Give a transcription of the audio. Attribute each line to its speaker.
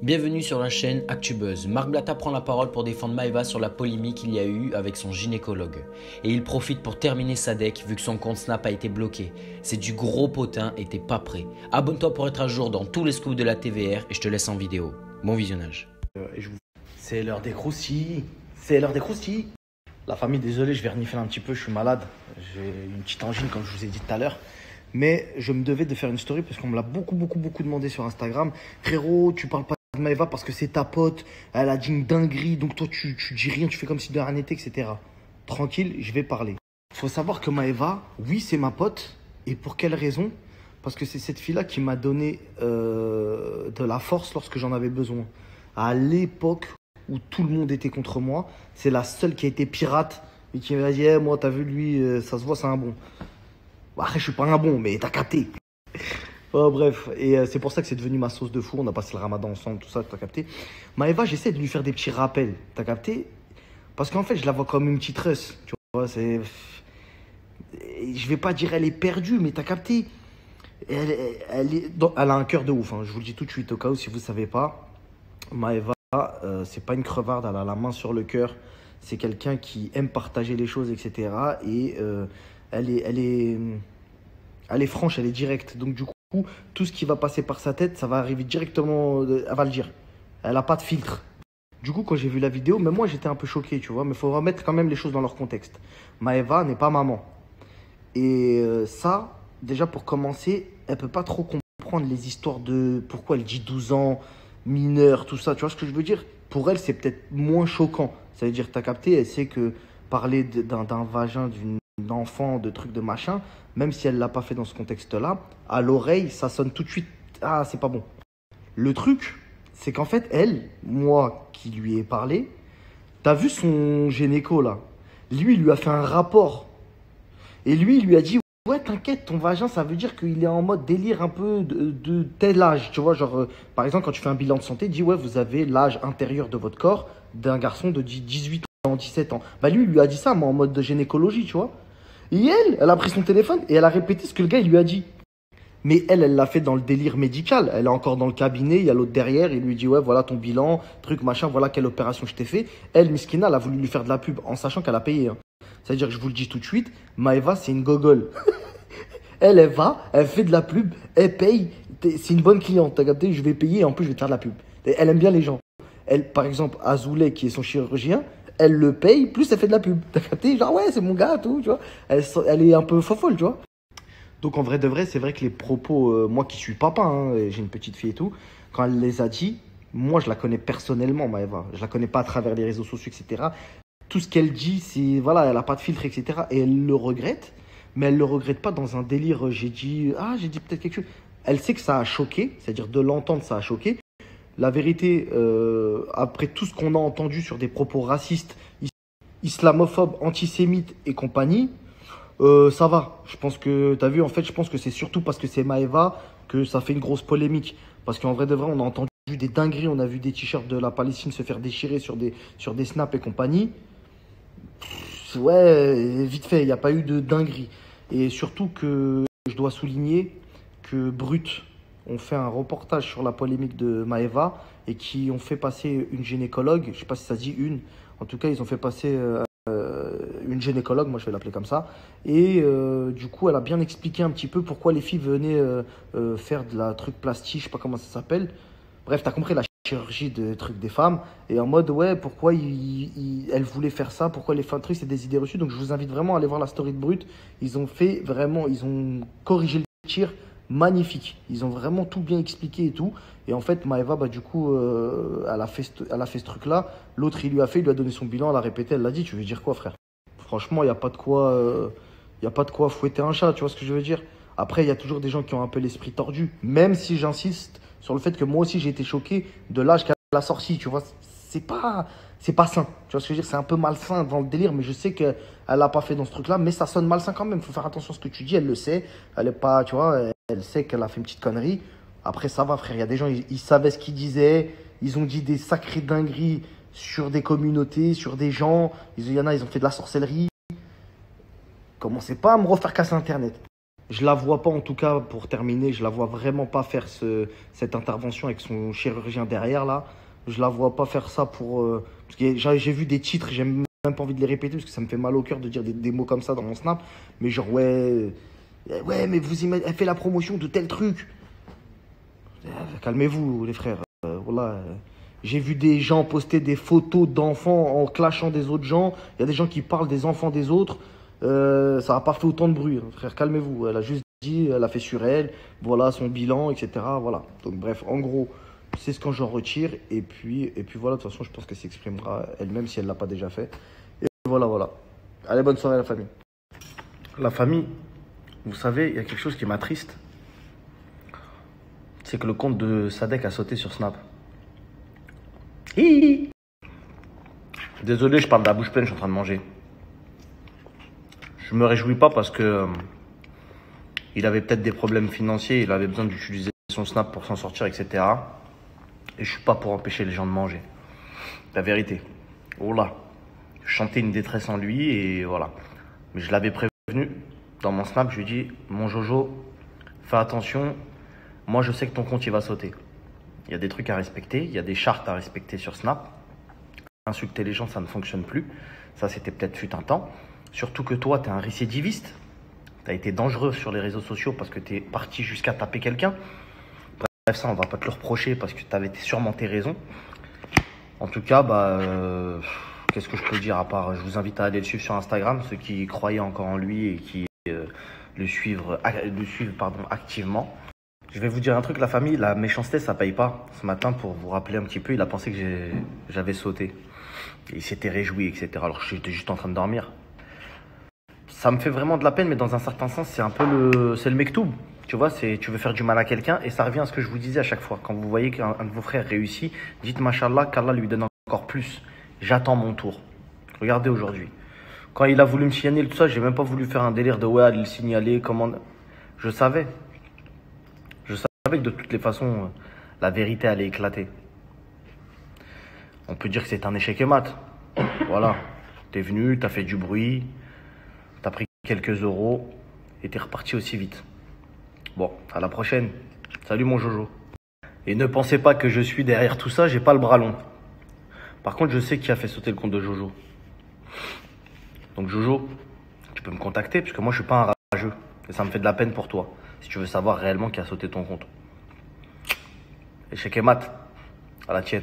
Speaker 1: Bienvenue sur la chaîne ActuBuzz. Marc Blatta prend la parole pour défendre Maëva sur la polémique qu'il y a eu avec son gynécologue. Et il profite pour terminer sa deck vu que son compte Snap a été bloqué. C'est du gros potin et t'es pas prêt. Abonne-toi pour être à jour dans tous les scoops de la TVR et je te laisse en vidéo. Bon visionnage.
Speaker 2: C'est l'heure des croustilles. C'est l'heure des croustilles. La famille, désolé, je vais renifler un petit peu, je suis malade. J'ai une petite angine comme je vous ai dit tout à l'heure. Mais je me devais de faire une story parce qu'on me l'a beaucoup demandé sur Instagram. Frérot, tu parles pas de Maëva parce que c'est ta pote, elle a dit une dinguerie, donc toi tu dis rien, tu fais comme si de rien n'était, etc. Tranquille, je vais parler. Faut savoir que Maëva, oui, c'est ma pote. Et pour quelle raison? Parce que c'est cette fille-là qui m'a donné de la force lorsque j'en avais besoin. À l'époque où tout le monde était contre moi, c'est la seule qui a été pirate et qui m'a dit hey, moi, t'as vu, lui, ça se voit, c'est un bon. Après, je suis pas un bon, mais t'as capté. Oh, bref, et c'est pour ça que c'est devenu ma sauce de fou. On a passé le ramadan ensemble, tout ça, t'as capté. Maëva, j'essaie de lui faire des petits rappels, t'as capté. Parce qu'en fait, je la vois comme une petite russe, tu vois, c'est... Je vais pas dire elle est perdue, mais t'as capté. Elle a un cœur de ouf, hein. Je vous le dis tout de suite, au cas où, si vous savez pas. Maëva, c'est pas une crevarde, elle a la main sur le cœur. C'est quelqu'un qui aime partager les choses, etc. Et elle est franche, elle est directe. Donc du coup, tout ce qui va passer par sa tête, ça va arriver directement, elle va le dire. Elle n'a pas de filtre. Du coup, quand j'ai vu la vidéo, même moi, j'étais un peu choqué, tu vois. Mais il faut remettre quand même les choses dans leur contexte. Maëva n'est pas maman. Et ça, déjà pour commencer, elle peut pas trop comprendre les histoires de pourquoi elle dit 12 ans, mineur, tout ça. Tu vois ce que je veux dire? Pour elle, c'est peut-être moins choquant. Ça veut dire, t'as capté, elle sait que parler d'un vagin, d'une enfant, de trucs, de machin, même si elle l'a pas fait dans ce contexte-là, à l'oreille, ça sonne tout de suite, ah, c'est pas bon. Le truc, c'est qu'en fait, elle, moi qui lui ai parlé, t'as vu son gynéco là? Lui, il lui a fait un rapport. Et lui, il lui a dit, ouais, t'inquiète, ton vagin, ça veut dire qu'il est en mode délire un peu de tel âge. Tu vois, genre, par exemple, quand tu fais un bilan de santé, dis, ouais, vous avez l'âge intérieur de votre corps d'un garçon de 18 ans, 17 ans. Bah, lui, il lui a dit ça, mais en mode de gynécologie, tu vois. Et elle a pris son téléphone et elle a répété ce que le gars, il lui a dit. Mais elle l'a fait dans le délire médical. Elle est encore dans le cabinet, il y a l'autre derrière, il lui dit, ouais, voilà ton bilan, truc, machin, voilà quelle opération je t'ai fait. Elle, Miskina, elle a voulu lui faire de la pub en sachant qu'elle a payé, hein. C'est-à-dire que je vous le dis tout de suite, Maëva, c'est une gogole. Elle va, elle fait de la pub, elle paye. C'est une bonne cliente, t'as capté? Je vais payer et en plus, je vais te faire de la pub. Et elle aime bien les gens. Elle, par exemple, Azoulay, qui est son chirurgien, elle le paye, plus elle fait de la pub. T'as capté? Genre, ouais, c'est mon gars, tout, tu vois. Elle est un peu fofolle, tu vois. Donc, en vrai de vrai, c'est vrai que les propos, moi qui suis papa, hein, et j'ai une petite fille et tout, quand elle les a dit, moi, je la connais personnellement, Maëva. Je la connais pas à travers les réseaux sociaux, etc. Tout ce qu'elle dit, c'est, voilà, elle n'a pas de filtre, etc. Et elle le regrette, mais elle ne le regrette pas dans un délire, j'ai dit peut-être quelque chose. Elle sait que ça a choqué, c'est-à-dire de l'entendre, ça a choqué. La vérité, après tout ce qu'on a entendu sur des propos racistes, islamophobes, antisémites et compagnie, ça va. Je pense que, t'as vu, en fait, je pense que c'est surtout parce que c'est Maëva que ça fait une grosse polémique. Parce qu'en vrai de vrai, on a entendu des dingueries, on a vu des t-shirts de la Palestine se faire déchirer sur des snaps et compagnie. Ouais, vite fait, il n'y a pas eu de dinguerie. Et surtout que je dois souligner que Brut ont fait un reportage sur la polémique de Maëva et qui ont fait passer une gynécologue, je ne sais pas si ça dit une, en tout cas ils ont fait passer une gynécologue, moi je vais l'appeler comme ça, et du coup elle a bien expliqué un petit peu pourquoi les filles venaient faire de la truc plastique, je sais pas comment ça s'appelle. Bref, t'as compris la chirurgie de trucs des femmes. Et en mode, ouais, pourquoi elle voulait faire ça, pourquoi les femmes trucs, c'est des idées reçues. Donc je vous invite vraiment à aller voir la story de Brut. Ils ont fait vraiment, ils ont corrigé le tir, magnifique. Ils ont vraiment tout bien expliqué et tout. Et en fait, Maëva, bah, du coup, elle a fait ce truc-là. L'autre, il lui a donné son bilan, elle a répété, elle l'a dit. Tu veux dire quoi, frère? Franchement, il n'y a pas de quoi, y a pas de quoi fouetter un chat, tu vois ce que je veux dire? Après, il y a toujours des gens qui ont un peu l'esprit tordu. Même si j'insiste sur le fait que moi aussi j'ai été choqué de l'âge qu'elle a sorti, tu vois, c'est pas sain, tu vois ce que je veux dire, c'est un peu malsain dans le délire, mais je sais qu'elle l'a pas fait dans ce truc-là, mais ça sonne malsain quand même, faut faire attention à ce que tu dis, elle le sait, elle est pas, tu vois, elle sait qu'elle a fait une petite connerie. Après ça va, frère, il y a des gens, ils savaient ce qu'ils disaient, ils ont dit des sacrées dingueries sur des communautés, sur des gens, il y en a, ils ont fait de la sorcellerie. Commencez pas à me refaire casser internet. Je la vois pas, en tout cas, pour terminer, je la vois vraiment pas faire cette intervention avec son chirurgien derrière, là. Je la vois pas faire ça pour... parce que j'ai vu des titres, j'ai même pas envie de les répéter parce que ça me fait mal au cœur de dire des mots comme ça dans mon snap. Mais genre, ouais, mais vous imaginez, elle fait la promotion de tel truc. Calmez-vous, les frères. Voilà. J'ai vu des gens poster des photos d'enfants en clashant des autres gens. Il y a des gens qui parlent des enfants des autres. Ça n'a pas fait autant de bruit, hein. Frère, calmez-vous. Elle a juste dit, elle a fait sur elle, voilà son bilan, etc. Voilà. Donc bref, en gros, c'est ce que j'en retire. Et puis voilà, de toute façon, je pense qu'elle s'exprimera elle-même si elle ne l'a pas déjà fait. Et voilà. Allez, bonne soirée la famille. La famille, vous savez, il y a quelque chose qui m'attriste. C'est que le compte de Sadek a sauté sur Snap. Hi. Désolé, je parle de la bouche pleine, je suis en train de manger. Je me réjouis pas parce que il avait peut-être des problèmes financiers, il avait besoin d'utiliser son Snap pour s'en sortir, etc. Et je suis pas pour empêcher les gens de manger. La vérité. Oh là. Je chantais une détresse en lui et voilà. Mais je l'avais prévenu dans mon Snap, je lui ai dit, mon Jojo, fais attention, moi je sais que ton compte il va sauter. Il y a des trucs à respecter, il y a des chartes à respecter sur Snap. Insulter les gens, ça ne fonctionne plus. Ça, c'était peut-être fut un temps. Surtout que toi, tu es un récidiviste. Tu as été dangereux sur les réseaux sociaux parce que tu es parti jusqu'à taper quelqu'un. Bref, ça, on va pas te le reprocher parce que tu avais sûrement tes raisons. En tout cas, qu'est-ce que je peux dire à part, je vous invite à aller le suivre sur Instagram, ceux qui croyaient encore en lui et qui le suivent activement. Je vais vous dire un truc, la famille, la méchanceté, ça paye pas. Ce matin, pour vous rappeler un petit peu, il a pensé que j'avais sauté. Il s'était réjoui, etc. Alors que j'étais juste en train de dormir. Ça me fait vraiment de la peine, mais dans un certain sens, c'est un peu c'est le mektoub. Tu vois, tu veux faire du mal à quelqu'un et ça revient à ce que je vous disais à chaque fois. Quand vous voyez qu'un de vos frères réussit, dites Mashallah, qu'Allah lui donne encore plus. J'attends mon tour. Regardez aujourd'hui. Quand il a voulu me signaler tout ça, j'ai même pas voulu faire un délire de ouais, aller le signaler, comment. Je savais que de toutes les façons, la vérité allait éclater. On peut dire que c'est un échec et mat. Voilà. T'es venu, t'as fait du bruit, t'as pris quelques euros et t'es reparti aussi vite. Bon, à la prochaine. Salut mon Jojo. Et ne pensez pas que je suis derrière tout ça, j'ai pas le bras long. Par contre, je sais qui a fait sauter le compte de Jojo. Donc Jojo, tu peux me contacter parce que moi je suis pas un rageux. Et ça me fait de la peine pour toi. Si tu veux savoir réellement qui a sauté ton compte. Échec et mat. À la tienne.